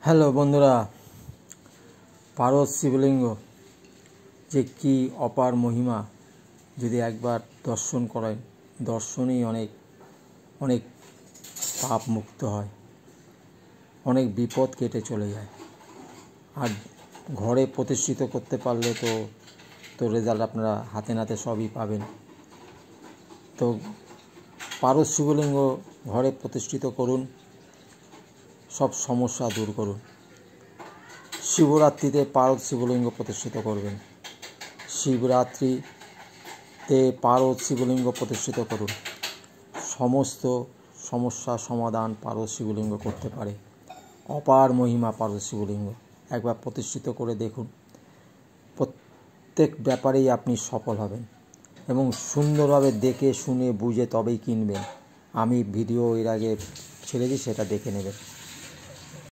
Hello বন্ধুরা, পারদ শিবলিঙ্গ যে কি অপার মহিমা, যদি একবার দর্শন করেন, দর্শনেই অনেক পাপ মুক্ত হয়, অনেক বিপদ কেটে চলে যায়। আর ঘরে প্রতিষ্ঠিত করতে পারলে তো রেজাল্ট আপনারা হাতে নাতে সবই পাবেন। তো পারদ শিবলিঙ্গ ঘরে প্রতিষ্ঠিত করুন, সব সমস্যা দূর করুন। শিবরাত্রিতে পারদ শিবলিঙ্গ প্রতিষ্ঠিত করবেন। শিবরাত্রিতে পারদ শিবলিঙ্গ প্রতিষ্ঠিত করুন। সমস্ত সমস্যার সমাধান পারদ শিবলিঙ্গ করতে পারে। অপার মহিমা পারদ শিবলিঙ্গ, একবার প্রতিষ্ঠিত করে দেখুন। প্রত্যেক ব্যাপারেই আপনি সফল হবেন এবং সুন্দরভাবে দেখে শুনে বুঝে তবেই কিনবেন। আমি ভিডিও এর আগে ছেড়েছি, সেটা দেখে নেবেন।